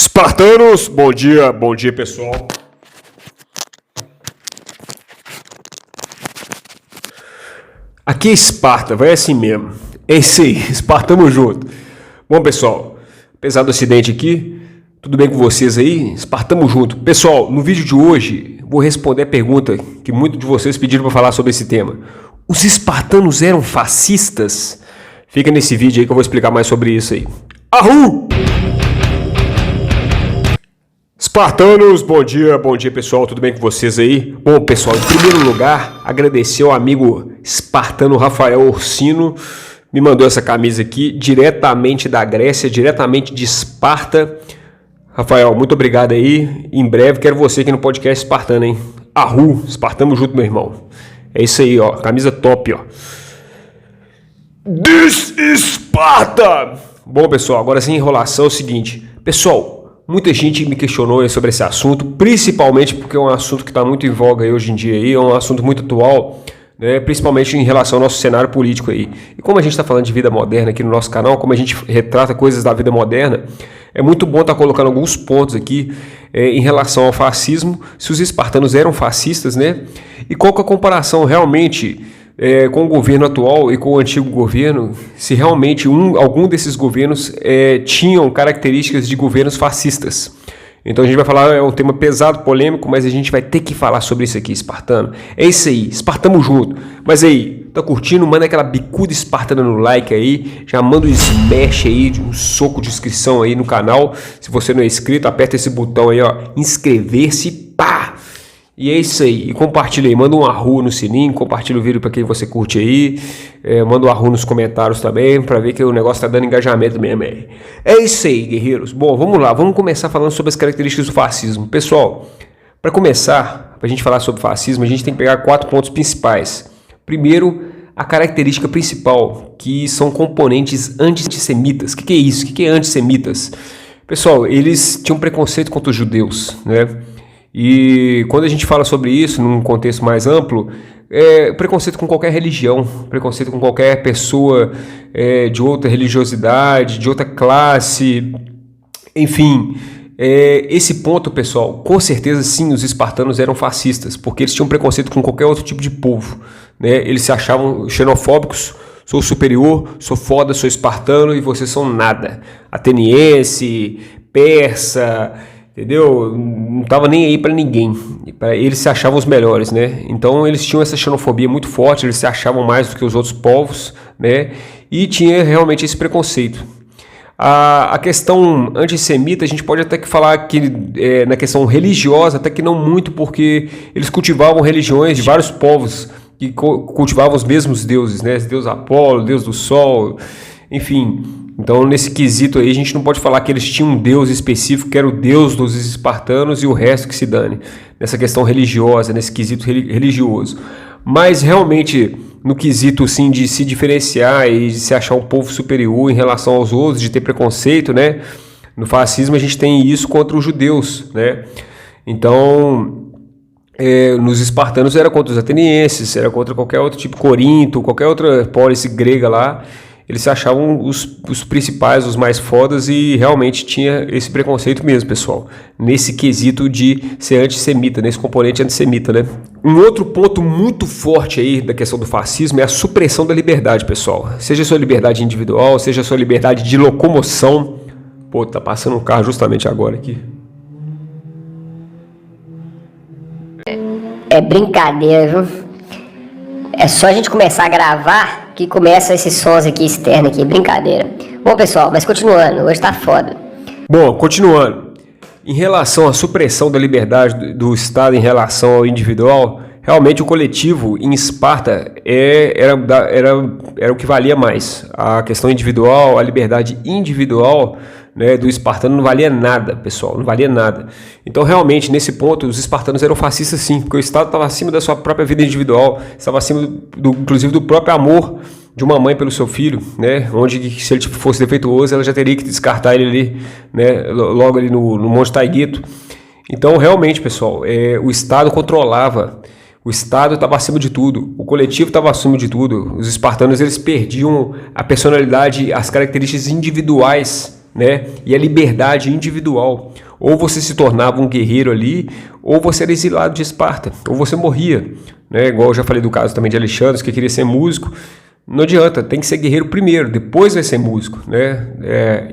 Espartanos, bom dia pessoal. Aqui é Esparta, vai assim mesmo. É isso aí, Espartamos junto. Bom pessoal, apesar do acidente aqui, tudo bem com vocês aí? Espartamos junto. Pessoal, no vídeo de hoje vou responder a pergunta que muitos de vocês pediram para falar sobre esse tema. Os espartanos eram fascistas? Fica nesse vídeo aí que eu vou explicar mais sobre isso aí. Arru! Espartanos, bom dia pessoal, tudo bem com vocês aí? Bom pessoal, em primeiro lugar, agradecer ao amigo espartano Rafael Orsino, me mandou essa camisa aqui, diretamente da Grécia, diretamente de Esparta. Rafael, muito obrigado aí, em breve quero você aqui no podcast Espartano, hein? Arru, Espartamos junto, meu irmão. É isso aí, ó, camisa top, ó. This is Sparta! Bom pessoal, agora sem enrolação é o seguinte, pessoal, muita gente me questionou sobre esse assunto, principalmente porque é um assunto que está muito em voga aí hoje em dia, aí, é um assunto muito atual, né, principalmente em relação ao nosso cenário político aí. E como a gente está falando de vida moderna aqui no nosso canal, como a gente retrata coisas da vida moderna, é muito bom estar colocando alguns pontos aqui em relação ao fascismo, se os espartanos eram fascistas, né? E qual que é a comparação realmente com o governo atual e com o antigo governo, se realmente algum desses governos tinham características de governos fascistas. Então a gente vai falar, é um tema pesado, polêmico, mas a gente vai ter que falar sobre isso aqui, espartano. É isso aí, espartamos junto. Mas aí, tá curtindo? Manda aquela bicuda espartana no like aí, já manda um smash aí, um soco de inscrição aí no canal. Se você não é inscrito, aperta esse botão aí, ó, inscrever-se, pá! E é isso aí, e compartilha aí, manda um arru no sininho, compartilha o vídeo para quem você curte aí, manda um arru nos comentários também, para ver que o negócio tá dando engajamento mesmo aí. É isso aí, guerreiros. Bom, vamos lá, vamos começar falando sobre as características do fascismo. Pessoal, para começar, para a gente falar sobre fascismo, a gente tem que pegar 4 pontos principais. Primeiro, a característica principal, que são componentes antissemitas. O que é isso? O que é antissemitas? Pessoal, eles tinham preconceito contra os judeus, né? E quando a gente fala sobre isso num contexto mais amplo, preconceito com qualquer religião, preconceito com qualquer pessoa de outra religiosidade, de outra classe, enfim, esse ponto, pessoal, com certeza sim, os espartanos eram fascistas, porque eles tinham preconceito com qualquer outro tipo de povo, né? Eles se achavam xenofóbicos. Sou superior, sou foda, sou espartano e vocês são nada. Ateniense, persa, entendeu? Não tava nem aí para ninguém. Eles se achavam os melhores, né? Então eles tinham essa xenofobia muito forte, eles se achavam mais do que os outros povos, né? E tinha realmente esse preconceito. A questão antissemita, a gente pode até que falar que na questão religiosa, até que não muito, porque eles cultivavam religiões de vários povos que cultivavam os mesmos deuses, né? Deus Apolo, Deus do Sol, enfim. Então, nesse quesito aí, a gente não pode falar que eles tinham um deus específico, que era o deus dos espartanos e o resto que se dane. Nessa questão religiosa, nesse quesito religioso. Mas, realmente, no quesito, sim, de se diferenciar e de se achar um povo superior em relação aos outros, de ter preconceito, né? No fascismo, a gente tem isso contra os judeus, né? Então, nos espartanos era contra os atenienses, era contra qualquer outro tipo, Corinto, qualquer outra polis grega lá. Eles se achavam os principais, os mais fodas, e realmente tinha esse preconceito mesmo, pessoal. Nesse quesito de ser antissemita, nesse componente antissemita, né? Um outro ponto muito forte aí da questão do fascismo é a supressão da liberdade, pessoal. Seja a sua liberdade individual, seja a sua liberdade de locomoção. Pô, tá passando um carro justamente agora aqui. É brincadeira, viu? É só a gente começar a gravar que começa esses sons aqui externos aqui, brincadeira. Bom, pessoal, mas continuando, hoje tá foda. Bom, continuando. Em relação à supressão da liberdade do Estado em relação ao individual, realmente o coletivo em Esparta era o que valia mais. A questão individual, a liberdade individual, né, do espartano não valia nada, pessoal, não valia nada. Então, realmente, nesse ponto, os espartanos eram fascistas sim, porque o Estado estava acima da sua própria vida individual, estava acima, inclusive, do próprio amor de uma mãe pelo seu filho, né, onde se ele fosse defeituoso, ela já teria que descartar ele ali, né, logo ali no Monte Taiguito. Então, realmente, pessoal, o Estado controlava. O Estado estava acima de tudo, o coletivo estava acima de tudo. Os espartanos, eles perdiam a personalidade, as características individuais né? E a liberdade individual. Ou você se tornava um guerreiro ali, ou você era exilado de Esparta, ou você morria, né? Igual eu já falei do caso também de Alexandre, que queria ser músico. Não adianta, tem que ser guerreiro primeiro, depois vai ser músico, né?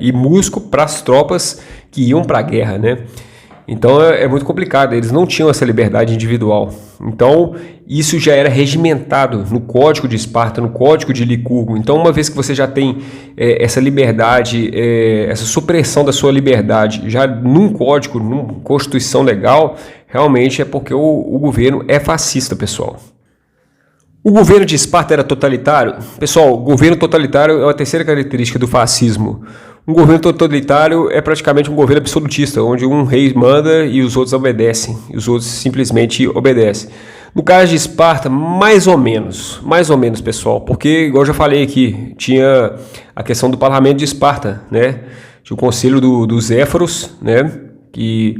E músico para as tropas que iam para a guerra, né? Então é muito complicado, eles não tinham essa liberdade individual. Então isso já era regimentado no Código de Esparta, no Código de Licurgo. Então uma vez que você já tem essa liberdade, essa supressão da sua liberdade já num código, numa constituição legal, realmente é porque o governo é fascista, pessoal. O governo de Esparta era totalitário? Pessoal, o governo totalitário é a terceira característica do fascismo. Um governo totalitário é praticamente um governo absolutista, onde um rei manda e os outros obedecem, e os outros simplesmente obedecem. No caso de Esparta, mais ou menos, pessoal, porque, igual eu já falei aqui, tinha a questão do parlamento de Esparta, né? Tinha o conselho dos Éforos, né? Que,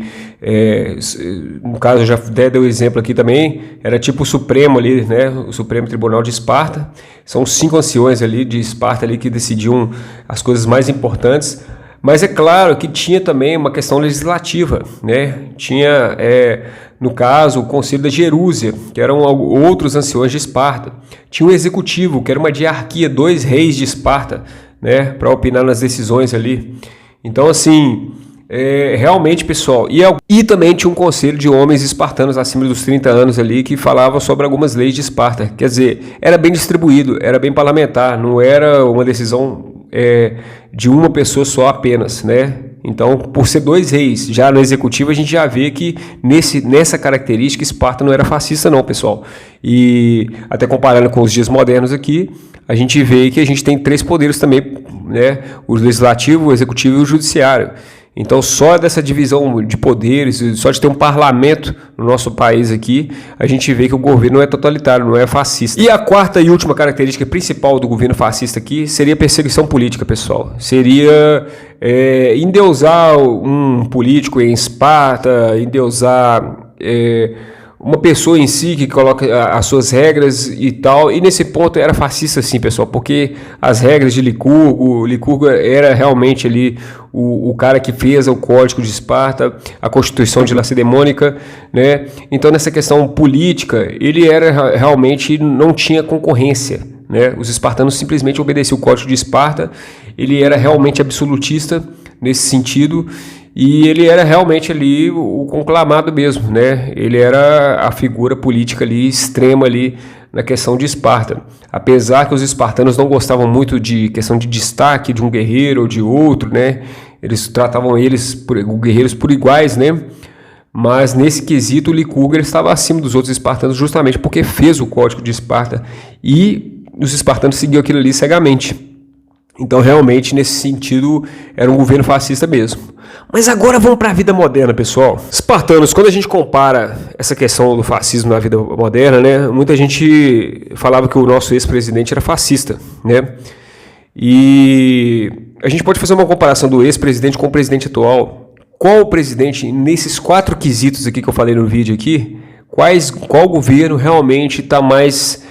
no caso, eu já dei o exemplo aqui também, era tipo o Supremo ali, né? O Supremo Tribunal de Esparta. São 5 anciões ali de Esparta ali que decidiam as coisas mais importantes. Mas é claro que tinha também uma questão legislativa, né? Tinha, no caso, o Conselho da Gerúsia, que eram outros anciões de Esparta. Tinha o Executivo, que era uma diarquia, 2 reis de Esparta, né? Para opinar nas decisões ali. Então, assim... realmente, pessoal, e também tinha um conselho de homens espartanos acima dos 30 anos ali que falava sobre algumas leis de Esparta, quer dizer, era bem distribuído, era bem parlamentar, não era uma decisão de uma pessoa só apenas, né? Então, por ser 2 reis, já no executivo a gente já vê que nessa característica Esparta não era fascista não, pessoal, e até comparando com os dias modernos aqui, a gente vê que a gente tem 3 poderes também, né? O legislativo, o executivo e o judiciário. Então, só dessa divisão de poderes, só de ter um parlamento no nosso país aqui, a gente vê que o governo não é totalitário, não é fascista. E a quarta e última característica principal do governo fascista aqui seria a perseguição política, pessoal. Seria endeusar um político em Esparta, endeusar... uma pessoa em si que coloca as suas regras e tal, e nesse ponto era fascista sim, pessoal, porque as regras de Licurgo era realmente ali o cara que fez o Código de Esparta, a Constituição de Lacedemônica, né? Então nessa questão política, ele era realmente, não tinha concorrência, né? Os espartanos simplesmente obedeciam o Código de Esparta, ele era realmente absolutista nesse sentido, e ele era realmente ali o conclamado mesmo, né? Ele era a figura política ali extrema ali na questão de Esparta. Apesar que os espartanos não gostavam muito de questão de destaque de um guerreiro ou de outro, né? Eles tratavam os guerreiros por iguais, né? Mas nesse quesito o Licurgo estava acima dos outros espartanos justamente porque fez o Código de Esparta e os espartanos seguiam aquilo ali cegamente. Então, realmente, nesse sentido, era um governo fascista mesmo. Mas agora vamos para a vida moderna, pessoal. Espartanos, quando a gente compara essa questão do fascismo na vida moderna, né, muita gente falava que o nosso ex-presidente era fascista, né? E a gente pode fazer uma comparação do ex-presidente com o presidente atual. Qual o presidente, nesses 4 quesitos aqui que eu falei no vídeo aqui, qual governo realmente está mais...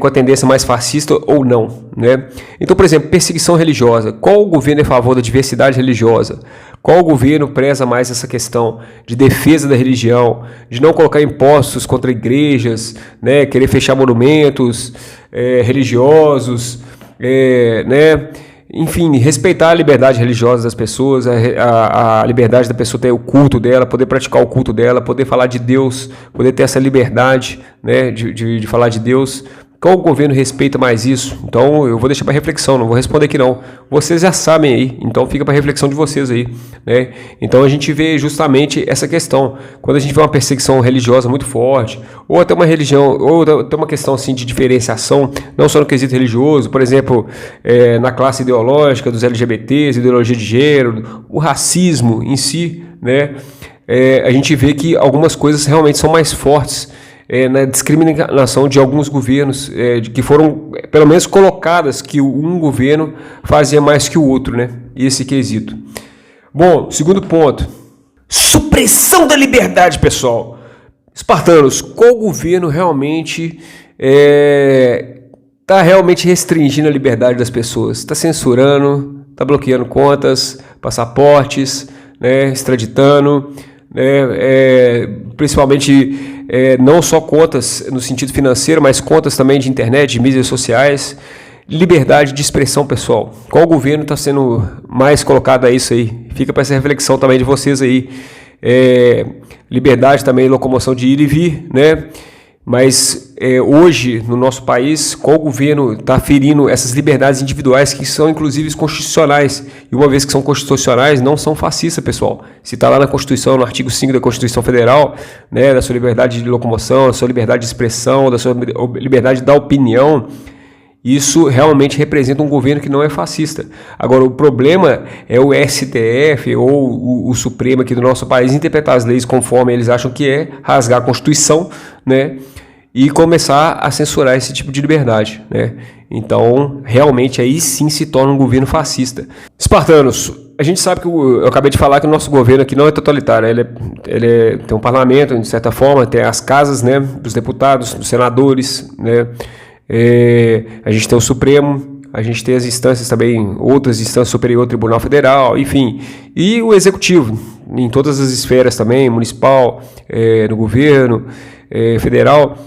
com a tendência mais fascista ou não, né? Então, por exemplo, perseguição religiosa. Qual governo é a favor da diversidade religiosa? Qual governo preza mais essa questão de defesa da religião, de não colocar impostos contra igrejas, né? Querer fechar monumentos religiosos, né? Enfim, respeitar a liberdade religiosa das pessoas, a liberdade da pessoa ter o culto dela, poder praticar o culto dela, poder falar de Deus, poder ter essa liberdade, né, de falar de Deus. Qual governo respeita mais isso? Então eu vou deixar para reflexão, não vou responder aqui não. Vocês já sabem aí, então fica para reflexão de vocês aí, né? Então a gente vê justamente essa questão. Quando a gente vê uma perseguição religiosa muito forte, ou até uma religião, ou até uma questão assim de diferenciação, não só no quesito religioso, por exemplo, na classe ideológica dos LGBTs, ideologia de gênero, o racismo em si, né? A gente vê que algumas coisas realmente são mais fortes na discriminação de alguns governos, que foram, pelo menos, colocadas que um governo fazia mais que o outro, né? Esse quesito. Bom, segundo ponto, supressão da liberdade, pessoal. Espartanos, qual governo realmente está realmente restringindo a liberdade das pessoas? Está censurando, está bloqueando contas, passaportes, né, extraditando, né, principalmente não só contas no sentido financeiro, mas contas também de internet, de mídias sociais. Liberdade de expressão, pessoal. Qual governo está sendo mais colocado a isso aí? Fica para essa reflexão também de vocês aí. Liberdade também, locomoção de ir e vir, né? Mas hoje, no nosso país, qual governo está ferindo essas liberdades individuais que são, inclusive, constitucionais? E uma vez que são constitucionais, não são fascistas, pessoal. Se está lá na Constituição, no artigo 5 da Constituição Federal, né, da sua liberdade de locomoção, da sua liberdade de expressão, da sua liberdade da opinião, isso realmente representa um governo que não é fascista. Agora, o problema é o STF ou o Supremo aqui do nosso país interpretar as leis conforme eles acham que é, rasgar a Constituição, né, e começar a censurar esse tipo de liberdade, né? Então, realmente, aí sim se torna um governo fascista. Espartanos, a gente sabe que eu acabei de falar que o nosso governo aqui não é totalitário. Ele tem um parlamento, de certa forma, tem as casas, né, dos deputados, dos senadores, né? A gente tem o Supremo, a gente tem as instâncias também, outras instâncias superior, Tribunal Federal, enfim, e o Executivo, em todas as esferas também, municipal, no governo, federal.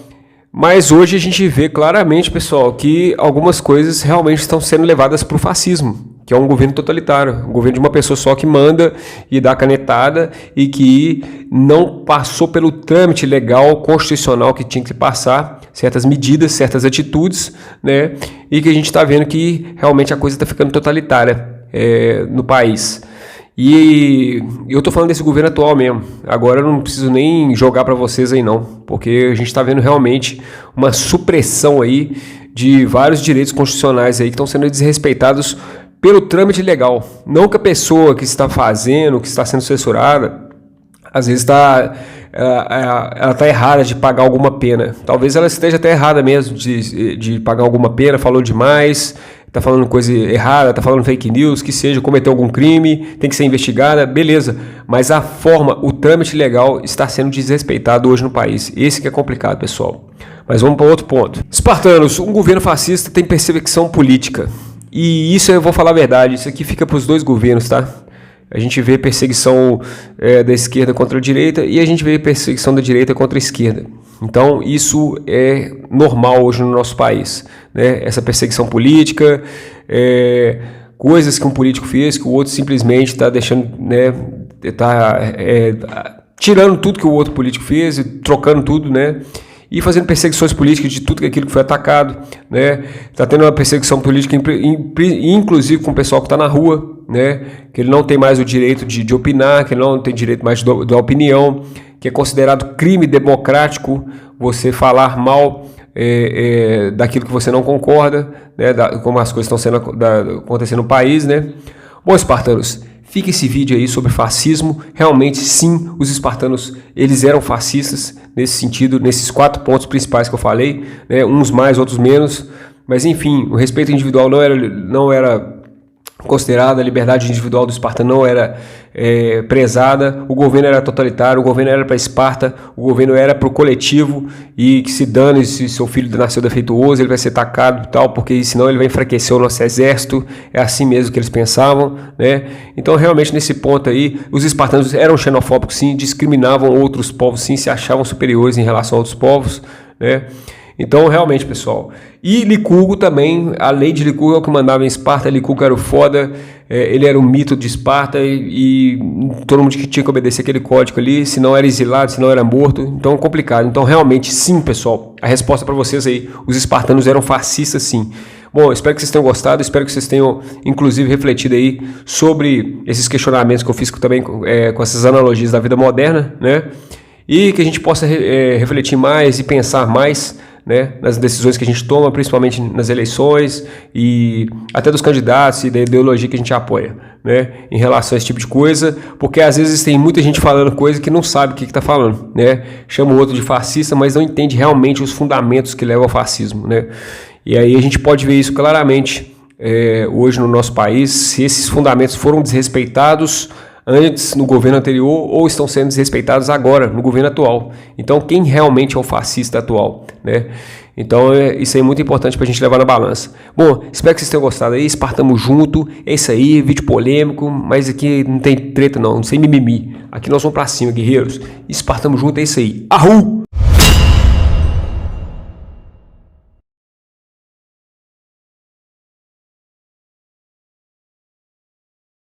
Mas hoje a gente vê claramente, pessoal, que algumas coisas realmente estão sendo levadas para o fascismo, que é um governo totalitário, um governo de uma pessoa só que manda e dá canetada e que não passou pelo trâmite legal, constitucional que tinha que passar, certas medidas, certas atitudes, né? E que a gente está vendo que realmente a coisa está ficando totalitária no país. E eu estou falando desse governo atual mesmo. Agora eu não preciso nem jogar para vocês aí não, porque a gente está vendo realmente uma supressão aí de vários direitos constitucionais aí que estão sendo desrespeitados pelo trâmite legal. Não que a pessoa que está fazendo, que está sendo censurada, às vezes ela está errada de pagar alguma pena. Talvez ela esteja até errada mesmo de pagar alguma pena, falou demais, está falando coisa errada, está falando fake news, que seja, cometeu algum crime, tem que ser investigada, beleza. Mas a forma, o trâmite legal está sendo desrespeitado hoje no país. Esse que é complicado, pessoal. Mas vamos para outro ponto. Espartanos, um governo fascista tem perseguição política. E isso eu vou falar a verdade, isso aqui fica para os dois governos, tá? A gente vê perseguição da esquerda contra a direita e a gente vê perseguição da direita contra a esquerda. Então, isso é normal hoje no nosso país, né? Essa perseguição política, coisas que um político fez que o outro simplesmente está deixando, né? Tirando tudo que o outro político fez e trocando tudo, né? E fazendo perseguições políticas de tudo aquilo que foi atacado, né? Está tendo uma perseguição política, inclusive com o pessoal que está na rua, né? Que ele não tem mais o direito de opinar, que ele não tem direito mais da opinião, que é considerado crime democrático você falar mal daquilo que você não concorda, né? Como as coisas estão acontecendo no país, né? Bom, espartanos, fica esse vídeo aí sobre fascismo. Realmente, sim, os espartanos, eles eram fascistas nesse sentido, nesses 4 pontos principais que eu falei, né? Uns mais, outros menos, mas enfim, o respeito individual não era considerado, a liberdade individual do espartano não era prezada, o governo era totalitário, o governo era para Esparta, o governo era para o coletivo e que se dane se seu filho nasceu defeituoso, ele vai ser atacado e tal, porque senão ele vai enfraquecer o nosso exército, é assim mesmo que eles pensavam, né? Então realmente nesse ponto aí, os espartanos eram xenofóbicos sim, discriminavam outros povos sim, se achavam superiores em relação a outros povos, né? Então, realmente, pessoal. E Licurgo também, a lei de Licurgo é o que mandava em Esparta. Licurgo era o foda, ele era o mito de Esparta e todo mundo que tinha que obedecer aquele código ali, senão era exilado, senão era morto. Então, é complicado. Então, realmente, sim, pessoal. A resposta para vocês aí, os espartanos eram fascistas, sim. Bom, espero que vocês tenham gostado, espero que vocês tenham, inclusive, refletido aí sobre esses questionamentos que eu fiz também com essas analogias da vida moderna, né? E que a gente possa refletir mais e pensar mais, né, nas decisões que a gente toma, principalmente nas eleições e até dos candidatos e da ideologia que a gente apoia, né, em relação a esse tipo de coisa, porque às vezes tem muita gente falando coisa que não sabe o que está falando, né, chama o outro de fascista, mas não entende realmente os fundamentos que levam ao fascismo, né, e aí a gente pode ver isso claramente hoje no nosso país, se esses fundamentos foram desrespeitados antes no governo anterior ou estão sendo desrespeitados agora no governo atual. Então, quem realmente é o fascista atual, né? Então isso aí é muito importante pra gente levar na balança. Bom, espero que vocês tenham gostado aí. Espartamo junto. É isso aí, vídeo polêmico, mas aqui não tem treta não, sem mimimi. Aqui nós vamos pra cima, guerreiros. Espartamo junto, é isso aí. Arru!